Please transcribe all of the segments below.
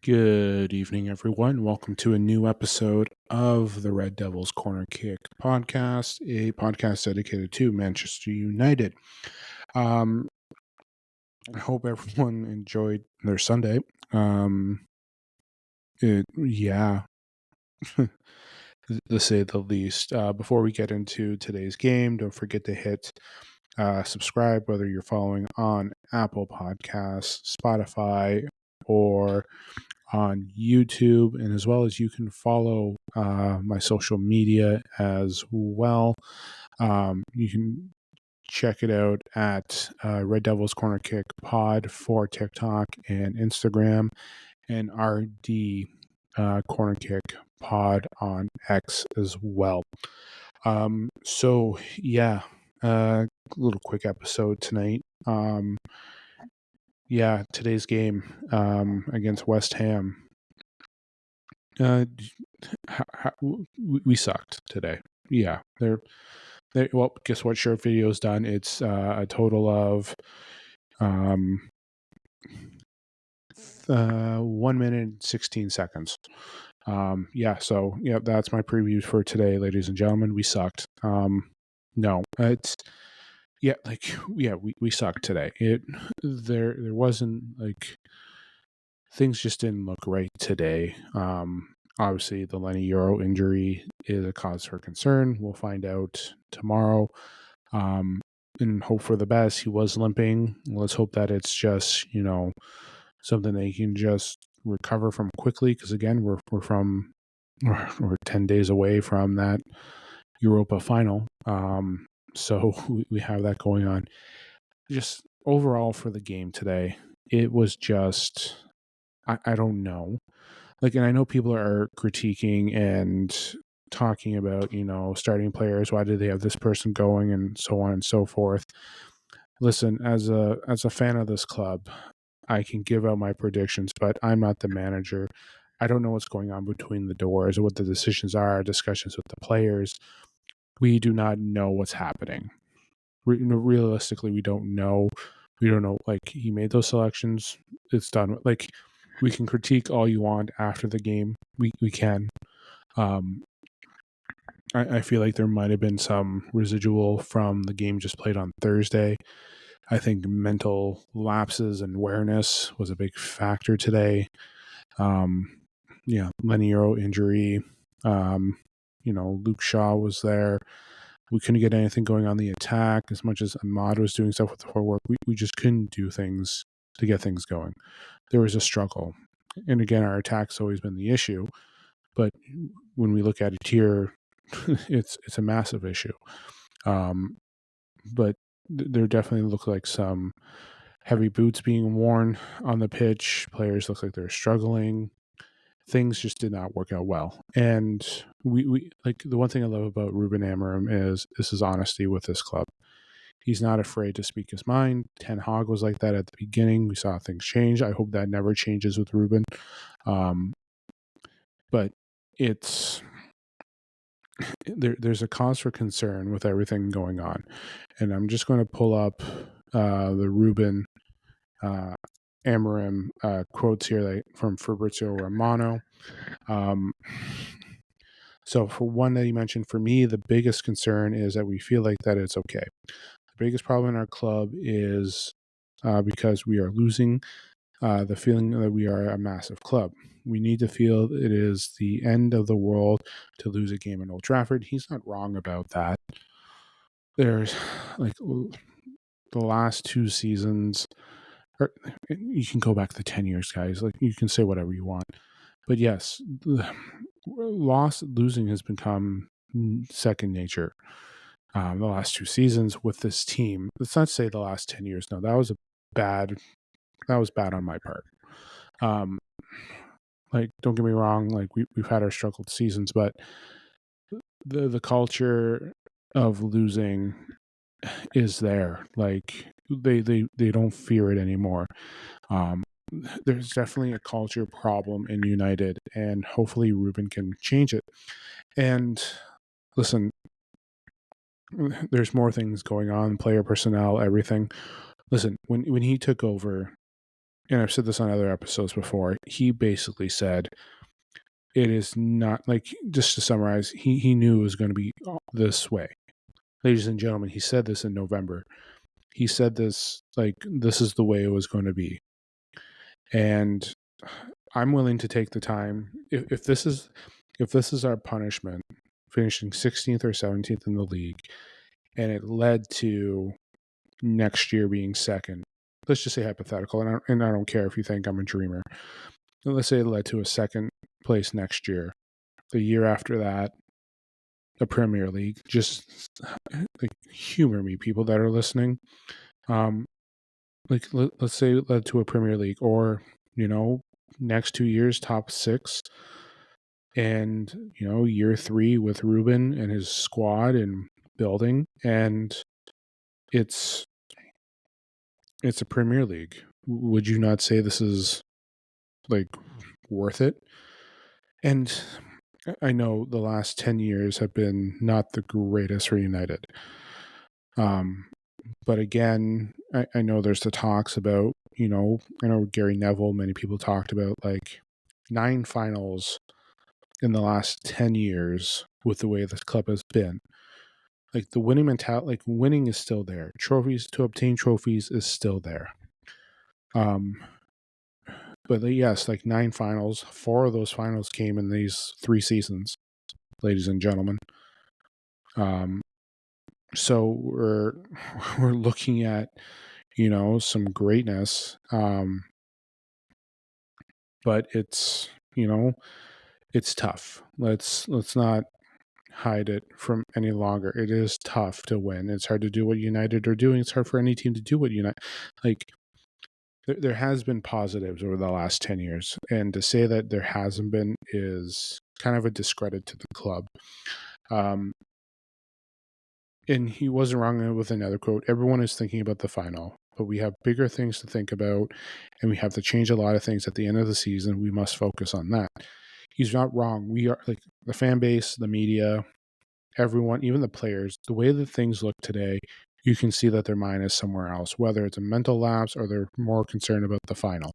Good evening, everyone. Welcome to a new episode of the Red Devils Corner Kick podcast, a podcast dedicated to Manchester United. I hope everyone enjoyed their Sunday. Yeah, to say the least. Before we get into today's game, don't forget to hit subscribe, whether you're following on Apple Podcasts, Spotify, or on YouTube, and as well as you can follow my social media as well. You can check it out at Red Devils Corner Kick Pod for TikTok and Instagram, and RD Corner Kick Pod on X as well. Little quick episode tonight. Today's game against West Ham. We sucked today. Yeah, well, guess what? Short video's done. It's a total of 1 minute and 16 seconds. That's my preview for today, ladies and gentlemen. We sucked. We sucked today. There wasn't things just didn't look right today. Obviously, the Lenny Euro injury is a cause for concern. We'll find out tomorrow. And hope for the best. He was limping. Let's hope that it's just, something that he can just recover from quickly. Because again, we're 10 days away from that Europa final. So we have that going on. Just overall for the game today, it was just, I don't know. And I know people are critiquing and talking about, starting players. Why did they have this person going and so on and so forth? Listen, as a fan of this club, I can give out my predictions, but I'm not the manager. I don't know what's going on between the doors or what the decisions are, discussions with the players. We do not know what's happening. Realistically, we don't know. We don't know. He made those selections. It's done. We can critique all you want after the game. We can. I feel like there might have been some residual from the game just played on Thursday. I think mental lapses and awareness was a big factor today. Lenny Euro injury. Luke Shaw was there. We couldn't get anything going on the attack as much as Ahmad was doing stuff with the forward. We just couldn't do things to get things going. There was a struggle. And again, our attack's always been the issue. But when we look at it here, it's a massive issue. But there definitely look like some heavy boots being worn on the pitch. Players look like they're struggling. Things just did not work out well. And we the one thing I love about Ruben Amorim is his honesty with this club. He's not afraid to speak his mind. Ten Hag was like that at the beginning. We saw things change. I hope that never changes with Ruben. But there's a cause for concern with everything going on. And I'm just going to pull up the Ruben Amorim quotes here from Fabrizio Romano. So for one that he mentioned, for me, the biggest concern is that we feel like that it's okay. The biggest problem in our club is because we are losing the feeling that we are a massive club. We need to feel it is the end of the world to lose a game in Old Trafford. He's not wrong about that. There's the last two seasons, or you can go back to 10 years, guys. You can say whatever you want. But yes, losing has become second nature. The last two seasons with this team, let's not say the last 10 years. No, that was bad on my part. Don't get me wrong, we've had our struggled seasons, but the culture of losing is there. They don't fear it anymore. There's definitely a culture problem in United, and hopefully Ruben can change it. And listen, there's more things going on, player personnel, everything. Listen, when he took over, and I've said this on other episodes before, he basically said it is not like, just to summarize, he knew it was going to be this way. Ladies and gentlemen, he said this in November. He said this like this is the way it was going to be. And I'm willing to take the time if this is our punishment, finishing 16th or 17th in the league, and it led to next year being second. Let's just say hypothetical, and I don't care if you think I'm a dreamer. Let's say it led to a second place next year. The year after that, the Premier League. Just like humor me, people that are listening. Let's say it led to a Premier League, or next 2 years top 6, and year 3 with Ruben and his squad and building, and it's a Premier League. Would you not say this is like worth it? And I know the last 10 years have been not the greatest for United. But again, I know there's the talks about, I know Gary Neville, many people talked about like 9 finals in the last 10 years with the way this club has been. Like the winning mentality, like winning is still there. To obtain trophies is still there. But yes, like 9 finals, 4 of those finals came in these 3 seasons, ladies and gentlemen. So we're looking at, some greatness. But it's, it's tough. Let's not hide it from any longer. It is tough to win. It's hard to do what United are doing. It's hard for any team to do what United, like, there has been positives over the last 10 years, and to say that there hasn't been is kind of a discredit to the club. And he wasn't wrong with another quote. Everyone is thinking about the final, but we have bigger things to think about, and we have to change a lot of things at the end of the season. We must focus on that. He's not wrong. We are, like, the fan base, the media, everyone, even the players, the way that things look today, you can see that their mind is somewhere else, whether it's a mental lapse or they're more concerned about the final,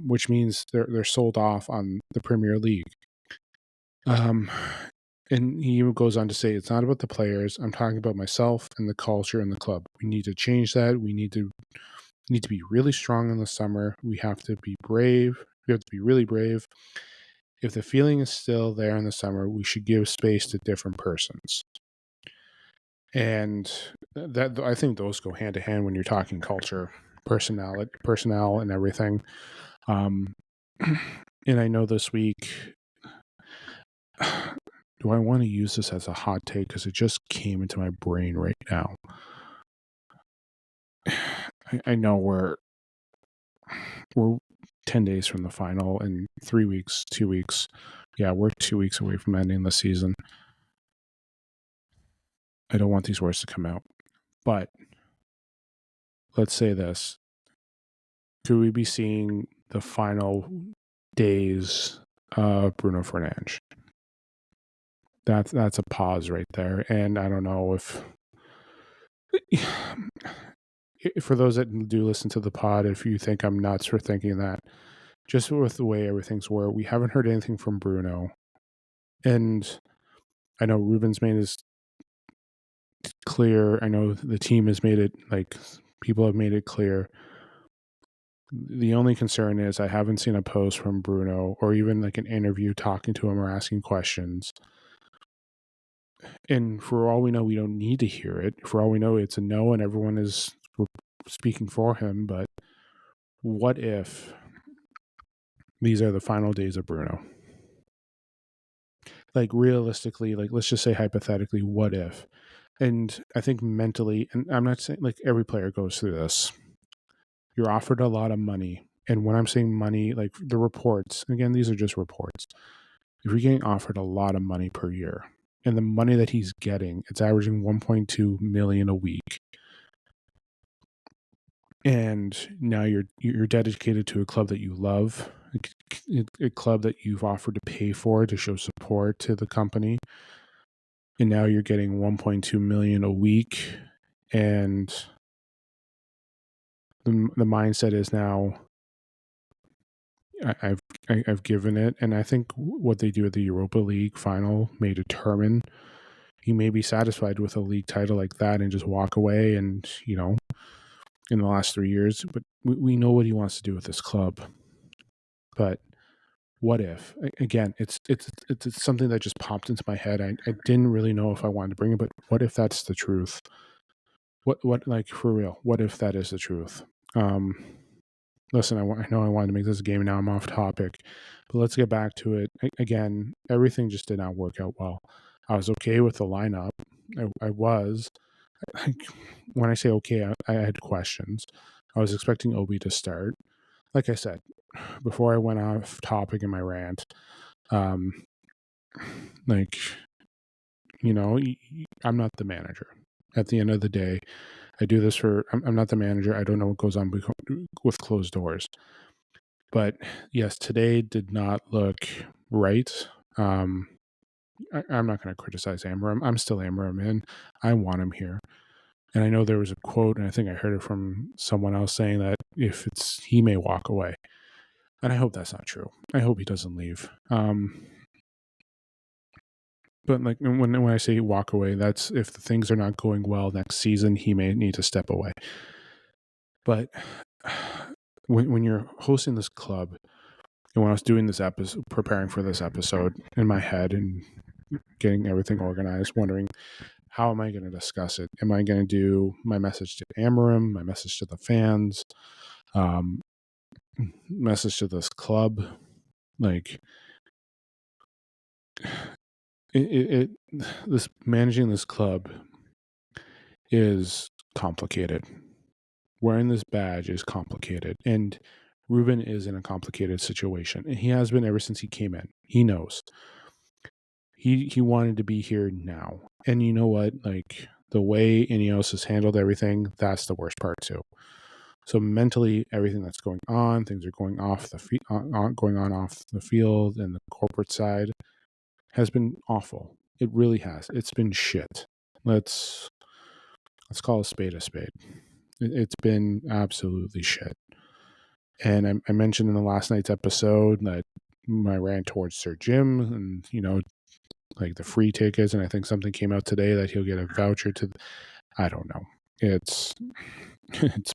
which means they're sold off on the Premier League. And he even goes on to say, it's not about the players. I'm talking about myself and the culture and the club. We need to change that. We need to be really strong in the summer. We have to be brave. We have to be really brave. If the feeling is still there in the summer, we should give space to different persons. And that, I think those go hand to hand when you're talking culture, personnel and everything. And I know this week, do I want to use this as a hot take? Because it just came into my brain right now. I know we're 10 days from the final, and 3 weeks, 2 weeks. Yeah, we're 2 weeks away from ending the season. I don't want these words to come out, but let's say this. Could we be seeing the final days of Bruno Fernandes? That's a pause right there. And I don't know if for those that do listen to the pod, if you think I'm nuts for thinking that, just with the way everything's were, we haven't heard anything from Bruno. And I know Ruben's made his clear. I know the team has made it, like, people have made it clear. The only concern is I haven't seen a post from Bruno or even like an interview talking to him or asking questions. And for all we know, we don't need to hear it. For all we know, it's a no and everyone is speaking for him. But what if these are the final days of Bruno? Like, realistically, like, let's just say hypothetically, what if? And I think mentally, and I'm not saying like every player goes through this, you're offered a lot of money. And when I'm saying money, like the reports, again, these are just reports. If you're getting offered a lot of money per year, and the money that he's getting, it's averaging 1.2 million a week. And now you're dedicated to a club that you love, a club that you've offered to pay for to show support to the company. And now you're getting 1.2 million a week, and the mindset is now I've given it, and I think what they do at the Europa League final may determine. He may be satisfied with a league title like that and just walk away, and in the last 3 years, but we know what he wants to do with this club. But what if, again, it's something that just popped into my head. I didn't really know if I wanted to bring it, but what if that's the truth? What like, for real, what if that is the truth? Listen, I know I wanted to make this a game, and now I'm off topic, but let's get back to it. Again, everything just did not work out well. I was okay with the lineup. I was. Like, when I say okay, I had questions. I was expecting Obi to start. Like I said, before I went off topic in my rant, um, like, I'm not the manager. At the end of the day, I do this I'm not the manager. I don't know what goes on with closed doors. But yes, today did not look right. I'm not going to criticize Amorim. I'm still Amorim in. I want him here. And I know there was a quote, and I think I heard it from someone else saying that he may walk away. And I hope that's not true. I hope he doesn't leave. But like when I say walk away, that's if the things are not going well next season, he may need to step away. But when you're hosting this club, and when I was doing this episode, preparing for this episode in my head and getting everything organized, wondering, how am I going to discuss it? Am I going to do my message to Amorim, my message to the fans, message to this club? Like, this managing this club is complicated. Wearing this badge is complicated, and Ruben is in a complicated situation, and he has been ever since he came in. He knows. He wanted to be here now, and you know what? Like, the way Ineos has handled everything, that's the worst part too. So mentally, everything that's going on, things are going off going on off the field and the corporate side, has been awful. It really has. It's been shit. Let's call a spade a spade. It's been absolutely shit. And I mentioned in the last night's episode that my rant towards Sir Jim, and like the free tickets, and I think something came out today that he'll get a voucher to. I don't know. It's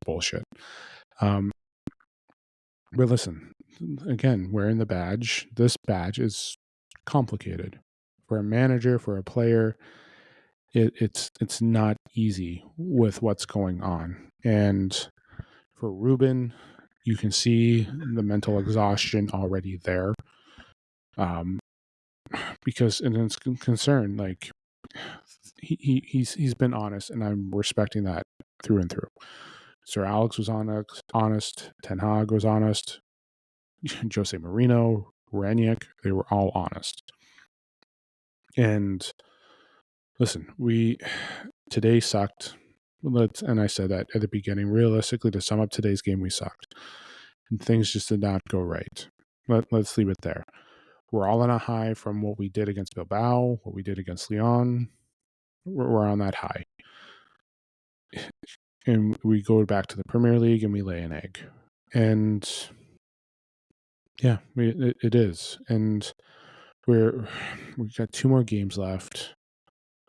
bullshit. But listen, again, wearing the badge. This badge is complicated for a manager, for a player. It's not easy with what's going on, and for Ruben, you can see the mental exhaustion already there. Because and it's concern, like, he's been honest, and I'm respecting that through and through. Sir Alex was honest. Ten Hag was honest. Jose Mourinho, Ranić, they were all honest. And listen, today sucked. And I said that at the beginning. Realistically, to sum up today's game, we sucked, and things just did not go right. Let's leave it there. We're all on a high from what we did against Bilbao, what we did against Lyon. We're on that high, and we go back to the Premier League and we lay an egg. And yeah, it is. And we've got 2 more games left.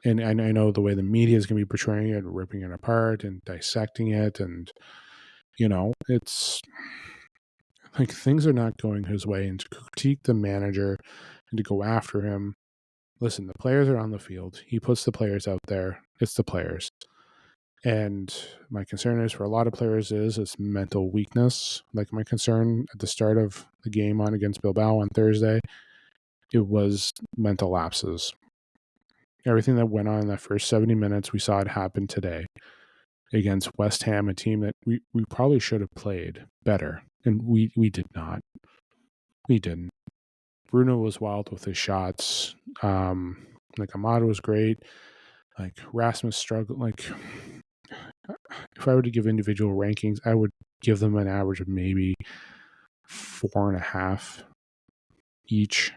And I know the way the media is going to be portraying it, ripping it apart and dissecting it. And, it's like things are not going his way. And to critique the manager and to go after him, listen, the players are on the field. He puts the players out there. It's the players. And my concern is for a lot of players is mental weakness. Like my concern at the start of the game against Bilbao on Thursday, it was mental lapses. Everything that went on in that first 70 minutes, we saw it happen today against West Ham, a team that we probably should have played better. And we did not. We didn't. Bruno was wild with his shots. Like Amado was great. Like Rasmus struggled. Like, if I were to give individual rankings, I would give them an average of maybe 4.5 each.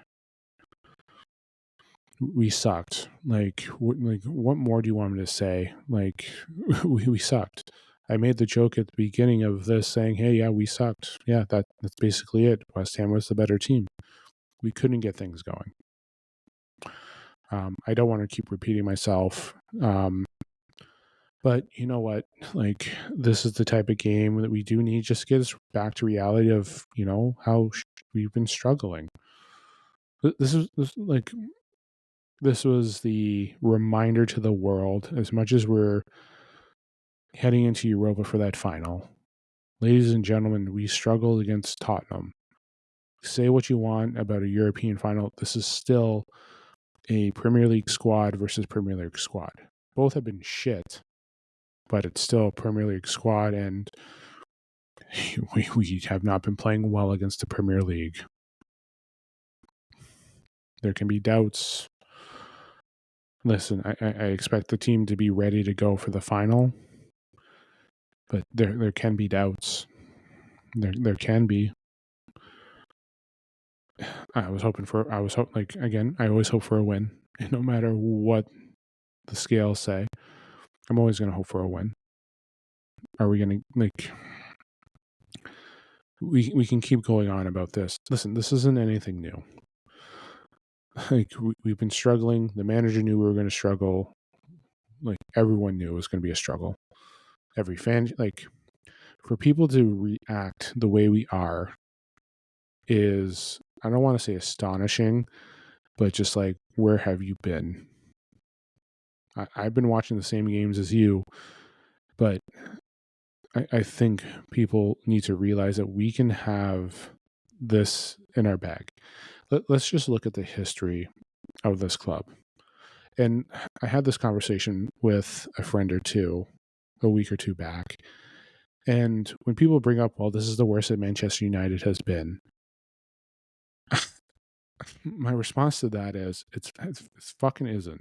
We sucked. Like what more do you want me to say? Like, we sucked. I made the joke at the beginning of this saying, hey, yeah, we sucked. Yeah, that's basically it. West Ham was the better team. We couldn't get things going. I don't want to keep repeating myself. But you know what? Like, this is the type of game that we do need just to get us back to reality of, how we've been struggling. This was the reminder to the world, as much as we're heading into Europa for that final. Ladies and gentlemen, we struggled against Tottenham. Say what you want about a European final. This is still a Premier League squad versus Premier League squad. Both have been shit, but it's still a Premier League squad, and we have not been playing well against the Premier League. There can be doubts. Listen, I expect the team to be ready to go for the final, but there can be doubts. There can be. I always hope, again, I always hope for a win. And no matter what the scales say, I'm always going to hope for a win. Are we going to, we can keep going on about this. Listen, this isn't anything new. We've been struggling. The manager knew we were going to struggle. Everyone knew it was going to be a struggle. Every fan, for people to react the way we are is, I don't want to say astonishing, but just where have you been? I've been watching the same games as you, but I think people need to realize that we can have this in our bag. Let's just look at the history of this club. And I had this conversation with a friend or two a week or two back. And when people bring up, well, this is the worst that Manchester United has been, my response to that is, it's fucking isn't.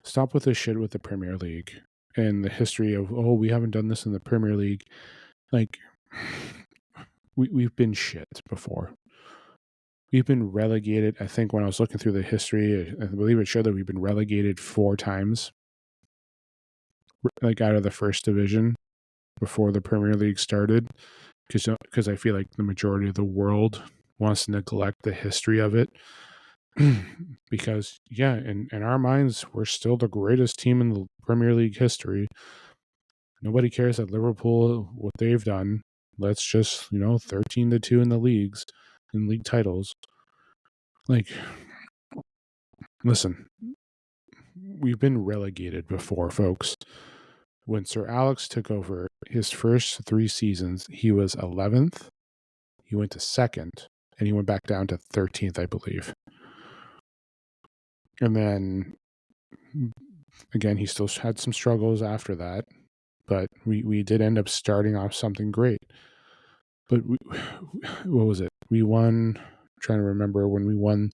Stop with this shit with the Premier League and the history of, oh, we haven't done this in the Premier League. We've been shit before. We've been relegated. I think when I was looking through the history, I believe it showed that we've been relegated 4 times, out of the first division before the Premier League started, because I feel like the majority of the world wants to neglect the history of it. Because, yeah, in our minds, we're still the greatest team in the Premier League history. Nobody cares at Liverpool, what they've done. Let's just, 13-2 in the leagues, in league titles. Listen, we've been relegated before, folks. When Sir Alex took over his first 3 seasons, he was 11th, he went to 2nd, and he went back down to 13th, I believe. And then, again, he still had some struggles after that, but we did end up starting off something great. But what was it? We won, I'm trying to remember when we won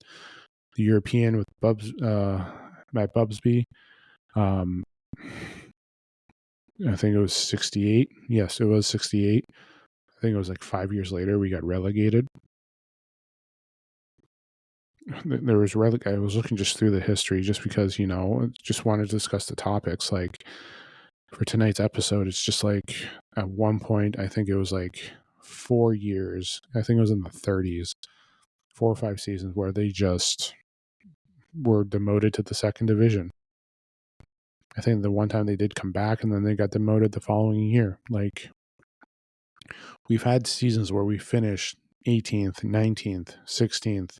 the European with Matt Bubsby. I think it was 68. Yes, it was 68. I think it was 5 years later we got relegated. There was I was looking just through the history just because, just wanted to discuss the topics. For tonight's episode, it's just at one point, I think it was 4 years. I think it was in the 30s, 4 or 5 seasons where they just were demoted to the 2nd division. I think the one time they did come back and then they got demoted the following year. We've had seasons where we finished 18th, 19th, 16th.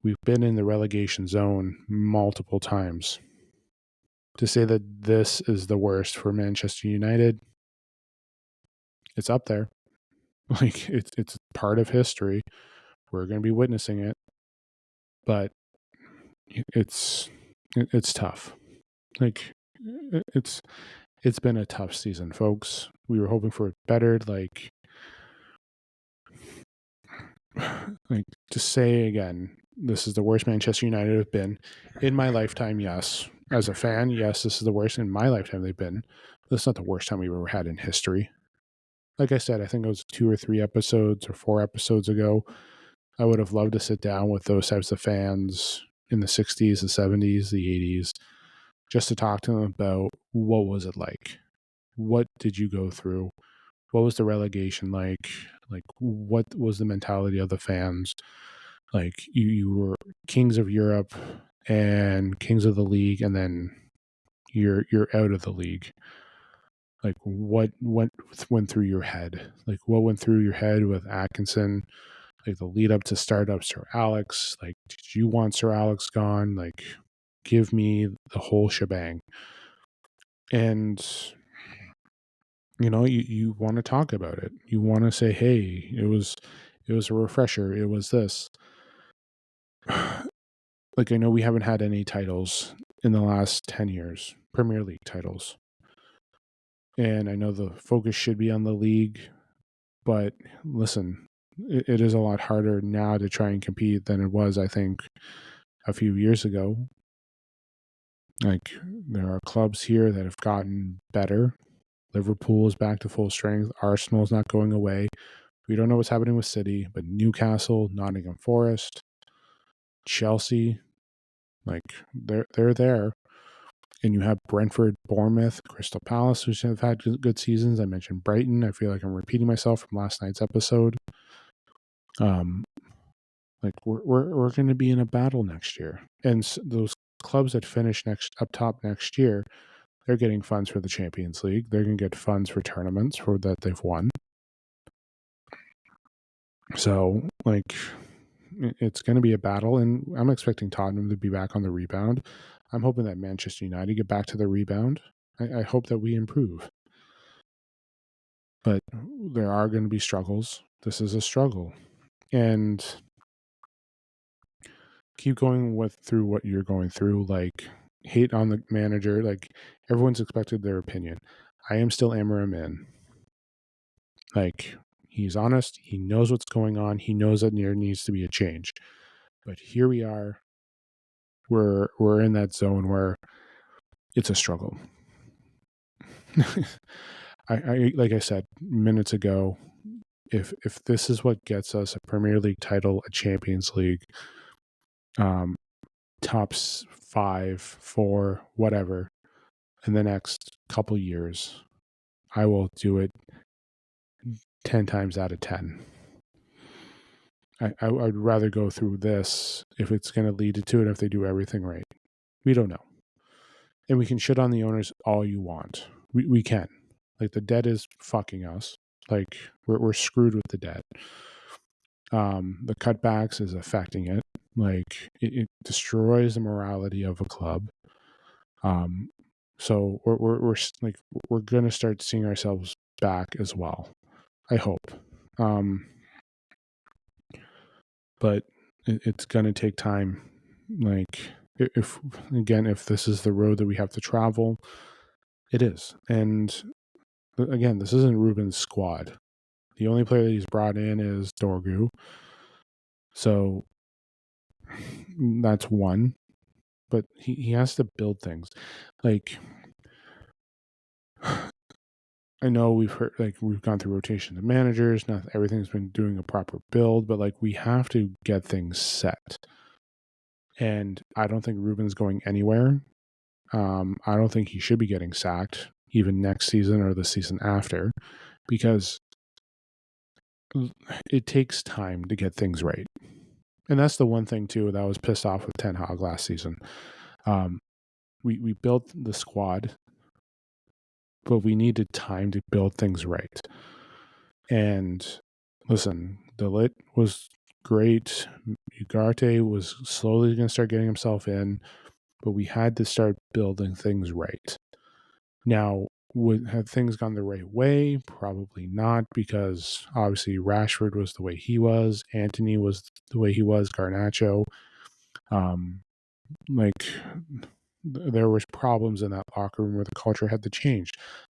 We've been in the relegation zone multiple times. To say that this is the worst for Manchester United, it's up there. It's part of history. We're going to be witnessing it. But it's tough. It's been a tough season, folks. We were hoping for it better. To say again, this is the worst Manchester United have been in my lifetime. Yes, as a fan, yes, this is the worst in my lifetime they've been. That's not the worst time we've ever had in history. Like I said, I think it was 2 or 3 episodes or 4 episodes ago. I would have loved to sit down with those types of fans in the 60s, the 70s, the 80s, just to talk to them about what was it like? What did you go through? What was the relegation like? Like, what was the mentality of the fans? Like, you were kings of Europe and kings of the league, and then you're out of the league. Like, what went through your head? Like, what went through your head with Atkinson? Like, the lead up to startup Sir Alex. Like, did you want Sir Alex gone? Like, give me the whole shebang. And you want to talk about it. You want to say, hey, it was a refresher. It was this. Like, I know we haven't had any titles in the last 10 years, Premier League titles. And I know the focus should be on the league, but listen, it is a lot harder now to try and compete than it was, I think, a few years ago. Like, there are clubs here that have gotten better. Liverpool is back to full strength. Arsenal is not going away. We don't know what's happening with City, but Newcastle, Nottingham Forest, Chelsea, like, they're there. And you have Brentford, Bournemouth, Crystal Palace, which have had good seasons. I mentioned Brighton. I feel like I'm repeating myself from last night's episode. Like, we're going to be in a battle next year, and those clubs that finish up top next year, they're getting funds for the Champions League. They're going to get funds for tournaments for that they've won. So, like, it's going to be a battle, and I'm expecting Tottenham to be back on the rebound. I'm hoping that Manchester United get back to the rebound. I hope that we improve. But there are going to be struggles. This is a struggle. And keep going through what you're going through. Like, hate on the manager. Like, everyone's expected their opinion. I am still Amorim in. Like, he's honest. He knows what's going on. He knows that there needs to be a change. But here we are. We're in that zone where it's a struggle. I like I said minutes ago, if this is what gets us a Premier League title, a Champions League, tops 5, 4, whatever, in the next couple years, I will do it 10 times out of 10. I'd rather go through this if it's going to lead to it, if they do everything right. We don't know. And we can shit on the owners all you want. We can. Like, the debt is fucking us. Like, we're screwed with the debt. The cutbacks is affecting it. Like, it destroys the morality of a club. So we're gonna start seeing ourselves back as well. I hope. But it's gonna take time. Like, if this is the road that we have to travel, it is. And again, this isn't Ruben's squad. The only player that he's brought in is Dorgu. So that's one. But he has to build things. Like, I know we've gone through rotation of managers. Not everything's been doing a proper build, but like, we have to get things set. And I don't think Ruben's going anywhere. I don't think he should be getting sacked even next season or the season after, because it takes time to get things right. And that's the one thing too that I was pissed off with Ten Hag last season. We built the squad, but we needed time to build things right. And listen, De Ligt was great. Ugarte was slowly going to start getting himself in, but we had to start building things right. Now, have things gone the right way? Probably not, because obviously Rashford was the way he was, Antony was the way he was, Garnacho. There was problems in that locker room where the culture had to change.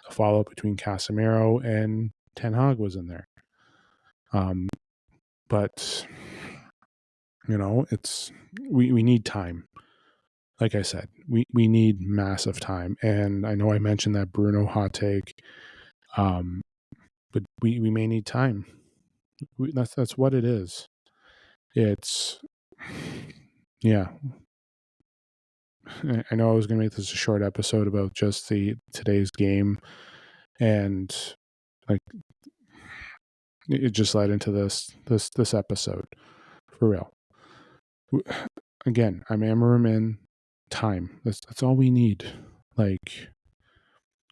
The follow-up between Casemiro and Ten Hag was in there. But it's we need time. Like I said, we need massive time. And I know I mentioned that Bruno hot take, but we may need time. That's what it is. It's, yeah. I know I was going to make this a short episode about just today's game, and like it just led into this episode for real. Again, I'm Amorim in time. That's all we need. Like,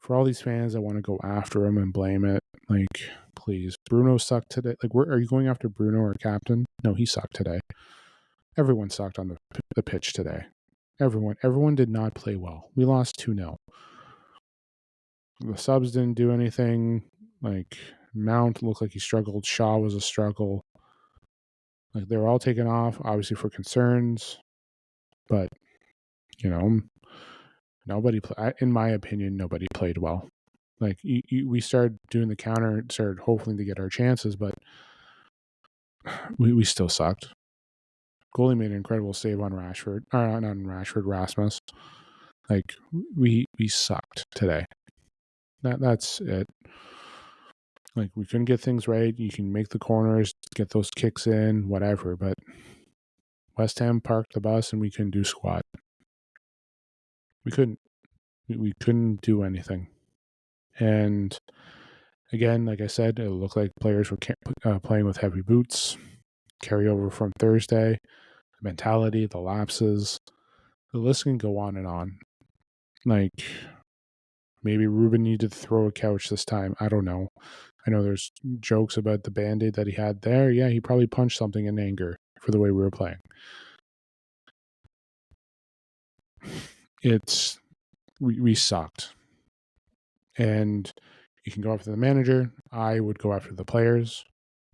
for all these fans that want to go after him and blame it, like, please, Bruno sucked today. Like, are you going after Bruno or captain? No, he sucked today. Everyone sucked on the pitch today. Everyone did not play well. We lost 2-0. The subs didn't do anything. Like, Mount looked like he struggled. Shaw was a struggle. Like, they were all taken off, obviously for concerns. But, in my opinion, nobody played well. Like, we started doing the counter, started hoping to get our chances, but we still sucked. Goalie made an incredible save on Rashford. Not on Rashford, Rasmus. Like, we sucked today. That's it. Like, we couldn't get things right. You can make the corners, get those kicks in, whatever, but West Ham parked the bus and we couldn't do squat. We couldn't. We couldn't do anything. And again, like I said, it looked like players were playing with heavy boots. Carryover from Thursday, the mentality, the lapses. The list can go on and on. Like, maybe Ruben needed to throw a couch this time. I don't know. I know there's jokes about the Band-Aid that he had there. Yeah, he probably punched something in anger for the way we were playing. We sucked. And you can go after the manager. I would go after the players.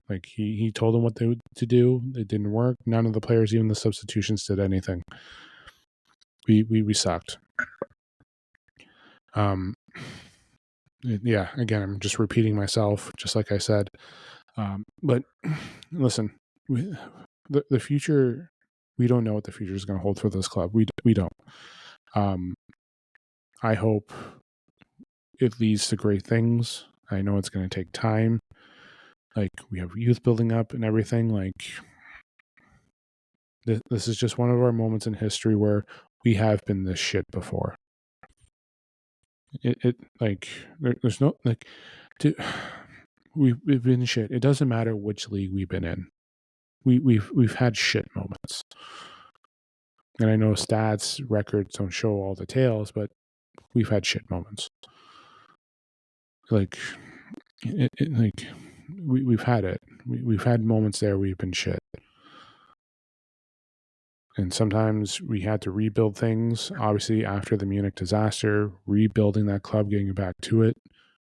Like, he told them what to do. It didn't work. None of the players, even the substitutions, did anything. We sucked. Yeah, again, I'm just repeating myself, just like I said. But listen, the future, we don't know what the future is going to hold for this club. We don't. I hope it leads to great things. I know it's going to take time. Like, we have youth building up and everything. Like, this is just one of our moments in history where we have been this shit before. There's no, like, we've been shit. It doesn't matter which league we've been in. We've had shit moments. And I know stats, records don't show all the tales, but we've had shit moments. Like, we've had it. We've had moments there we've been shit. And sometimes we had to rebuild things. Obviously, after the Munich disaster, rebuilding that club, getting back to it,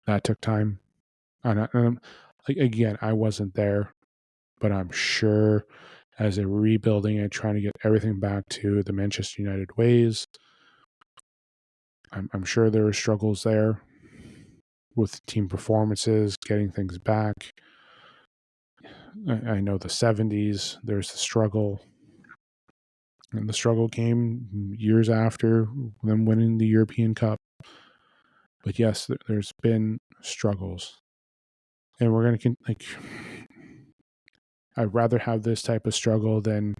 that took time. And again, I wasn't there, but I'm sure as they're rebuilding it, trying to get everything back to the Manchester United ways, I'm sure there were struggles there with team performances, getting things back. I know the 70s, there's the struggle. And the struggle came years after them winning the European Cup. But yes, there's been struggles. And we're going to, I'd rather have this type of struggle than,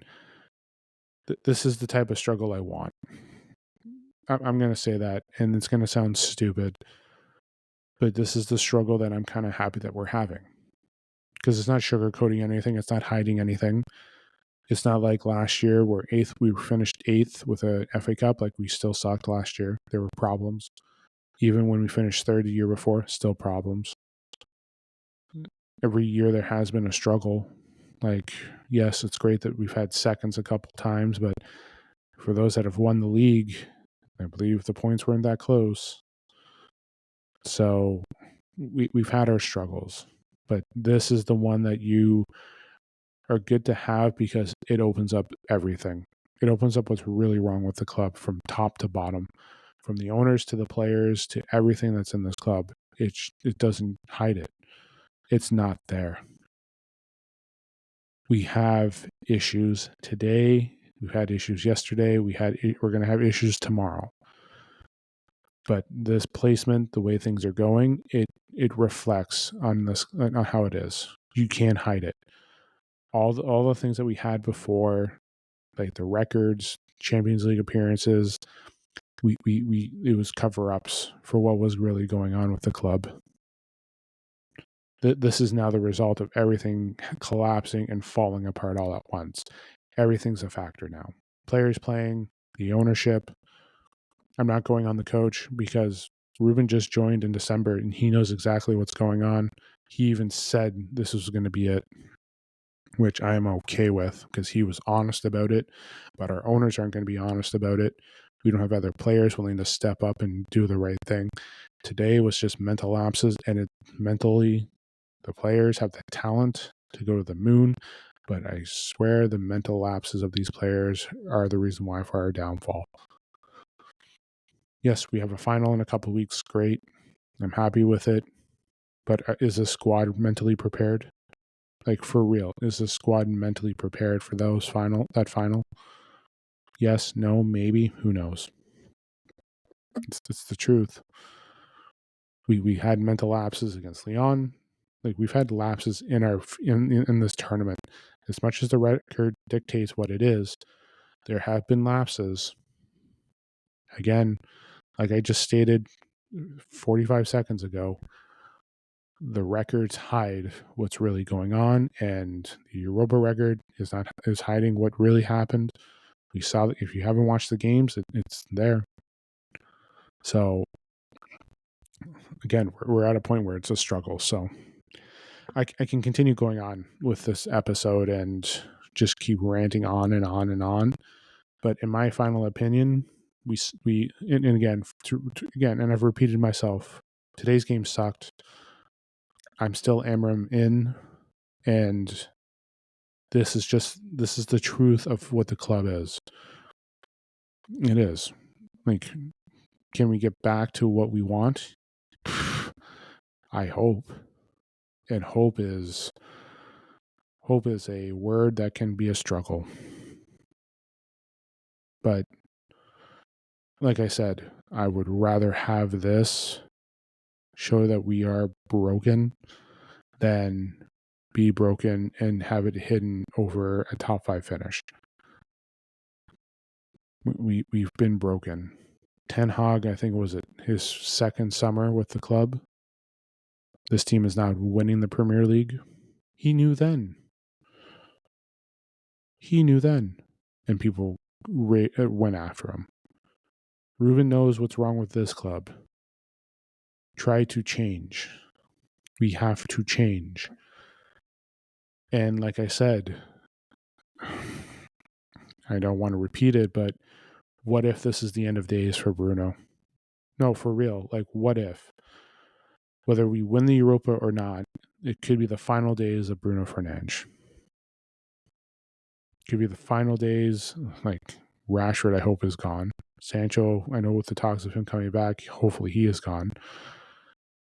this is the type of struggle I want. I'm going to say that, and it's going to sound stupid, but this is the struggle that I'm kind of happy that we're having. Because it's not sugarcoating anything. It's not hiding anything. It's not like last year where we finished 8th with a FA Cup. Like, we still sucked last year. There were problems. Even when we finished 3rd the year before, still problems. Every year there has been a struggle. Like, yes, it's great that we've had seconds a couple times, but for those that have won the league, I believe the points weren't that close. So we've had our struggles. But this is the one that you are good to have because it opens up everything. It opens up what's really wrong with the club from top to bottom, from the owners to the players to everything that's in this club. It doesn't hide it. It's not there. We have issues today. We've had issues yesterday. We're going to have issues tomorrow. But this placement, the way things are going, it reflects on how it is. You can't hide it. All the things that we had before, like the records, Champions League appearances. It was cover-ups for what was really going on with the club. This is now the result of everything collapsing and falling apart all at once. Everything's a factor now. Players playing, the ownership. I'm not going on the coach because Ruben just joined in December and he knows exactly what's going on. He even said this was going to be it, which I am okay with because he was honest about it, but our owners aren't going to be honest about it. We don't have other players willing to step up and do the right thing. Today was just mental lapses, and mentally, the players have the talent to go to the moon, but I swear the mental lapses of these players are the reason why for our downfall. Yes, we have a final in a couple of weeks. Great. I'm happy with it. But is the squad mentally prepared? Like, for real, is the squad mentally prepared for that final? Yes, no, maybe, who knows? It's the truth. We had mental lapses against Lyon. Like, we've had lapses in this tournament. As much as the record dictates what it is, there have been lapses. Again, like I just stated 45 seconds ago, the records hide what's really going on, and the Europa record is hiding what really happened. We saw that if you haven't watched the games, it's there. So again, we're at a point where it's a struggle. So I can continue going on with this episode and just keep ranting on and on and on. But in my final opinion, and again, and I've repeated myself, today's game sucked. I'm still Amorim in, and this is the truth of what the club is. It is. Like, can we get back to what we want? I hope. And hope is a word that can be a struggle. But like I said, I would rather have this show that we are broken than be broken and have it hidden over a top 5 finish. We've been broken. Ten Hag, I think, was it his second summer with the club? This team is now winning the Premier League. He knew then. And people went after him. Ruben knows what's wrong with this club. Try to change. We have to change. And like I said, I don't want to repeat it, but what if this is the end of days for Bruno? No, for real. Like, what if? Whether we win the Europa or not, it could be the final days of Bruno Fernandes. Could be the final days. Like, Rashford, I hope, is gone. Sancho, I know with the talks of him coming back, hopefully he is gone.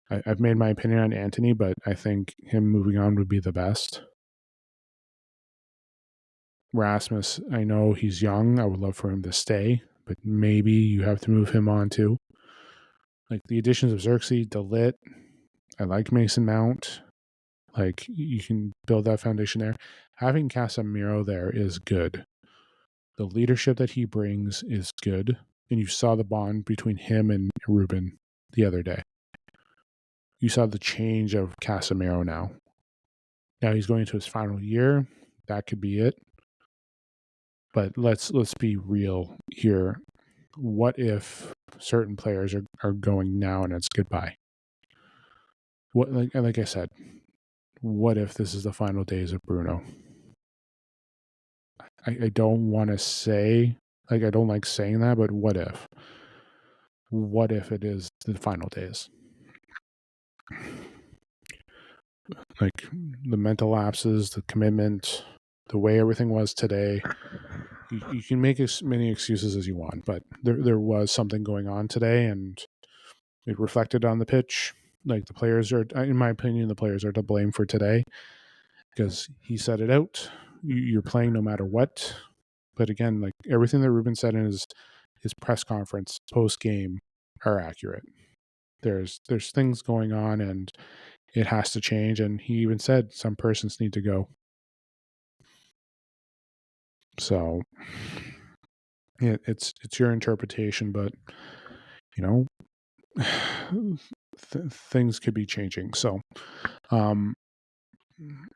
I've made my opinion on Antony, but I think him moving on would be the best. Rasmus, I know he's young. I would love for him to stay, but maybe you have to move him on too. Like, the additions of Xerxes, De Ligt, I like Mason Mount. Like, you can build that foundation there. Having Casemiro there is good. The leadership that he brings is good. And you saw the bond between him and Ruben the other day. You saw the change of Casemiro now. Now he's going into his final year. That could be it. But let's be real here. What if certain players are going now and it's goodbye? What, like I said, what if this is the final days of Bruno? I don't want to say, like, I don't like saying that, but what if? What if it is the final days? Like, the mental lapses, the commitment, the way everything was today. You can make as many excuses as you want, but there was something going on today, and it reflected on the pitch. Like, the players are, in my opinion, the players are to blame for today because he said it out. You're playing no matter what. But again, like, everything that Ruben said in his press conference post game are accurate. There's things going on, and it has to change. And he even said some persons need to go. So it's your interpretation, but you know, things could be changing. So, um,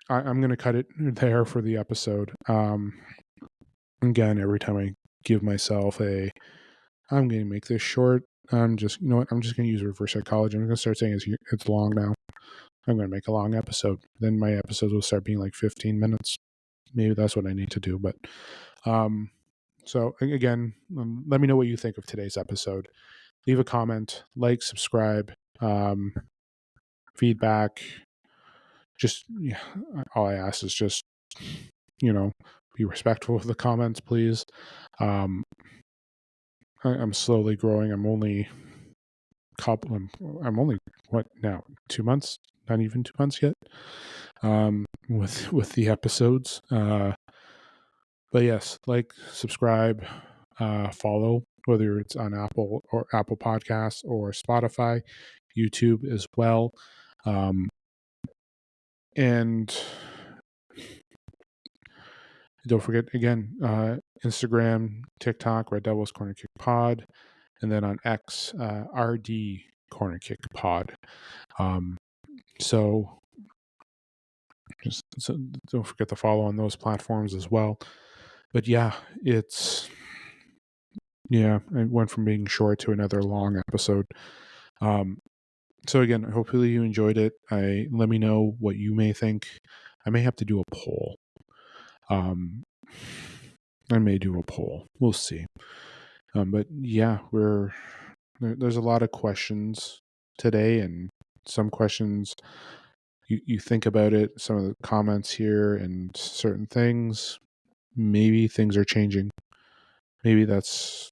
I'm going to cut it there for the episode. Again, every time I give myself I'm going to make this short. I'm just, you know what? I'm just going to use reverse psychology. I'm going to start saying it's long now. I'm going to make a long episode. Then my episodes will start being like 15 minutes. Maybe that's what I need to do. But, so again, let me know what you think of today's episode. Leave a comment, like, subscribe, feedback. Just, yeah, all I ask is just, be respectful of the comments, please. I'm slowly growing. I'm only what now? 2 months? Not even 2 months yet. With the episodes. But yes, like, subscribe, follow, whether it's on Apple Podcasts or Spotify, YouTube as well. And don't forget, again, Instagram, TikTok, Red Devils Corner Kick Pod, and then on X, RD Corner Kick Pod. So don't forget to follow on those platforms as well. But yeah, I went from being short to another long episode. So again, hopefully you enjoyed it. Let me know what you may think. I may have to do a poll. I may do a poll. We'll see. But yeah, there's a lot of questions today, and some questions you think about it, some of the comments here and certain things, maybe things are changing. Maybe that's,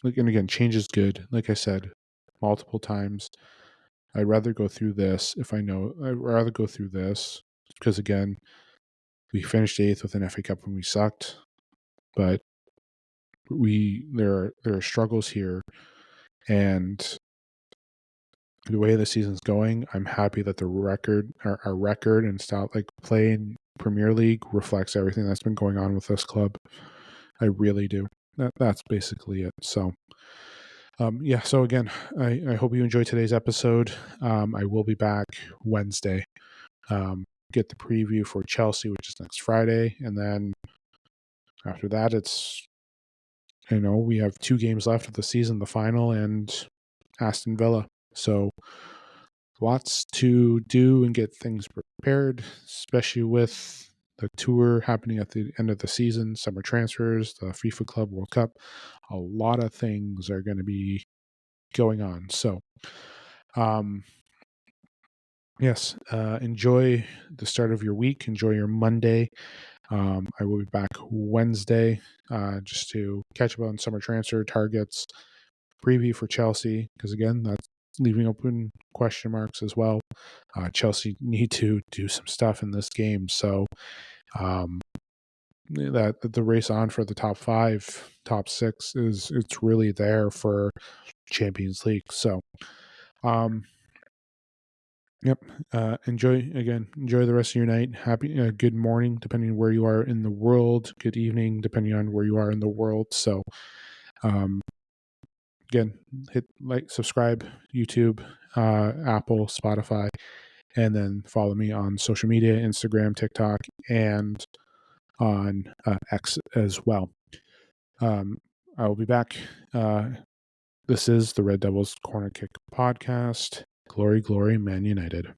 and again, change is good. Like I said multiple times, I'd rather go through this I'd rather go through this because, again, we finished 8th with an FA Cup when we sucked, but there are struggles here, and the way the season's going, I'm happy that our record and style, like play in Premier League, reflects everything that's been going on with this club. I really do. That's basically it. So, so again, I hope you enjoyed today's episode. I will be back Wednesday. Get the preview for Chelsea, which is next Friday, and then after that, we have 2 games left of the season, the final and Aston Villa. So lots to do and get things prepared, especially with the tour happening at the end of the season, summer transfers, the FIFA Club World Cup. A lot of things are going to be going on. So, yes, enjoy the start of your week. Enjoy your Monday. I will be back Wednesday just to catch up on summer transfer targets, preview for Chelsea, because again, that's leaving open question marks as well. Chelsea need to do some stuff in this game, so that the race on for the top 5, top 6 it's really there for Champions League. So, yep. Enjoy the rest of your night. Happy good morning, depending on where you are in the world. Good evening, depending on where you are in the world. So, again, hit like, subscribe, YouTube, Apple, Spotify, and then follow me on social media, Instagram, TikTok, and on X as well. I will be back. This is the Red Devils Corner Kick podcast. Glory, glory, Man United.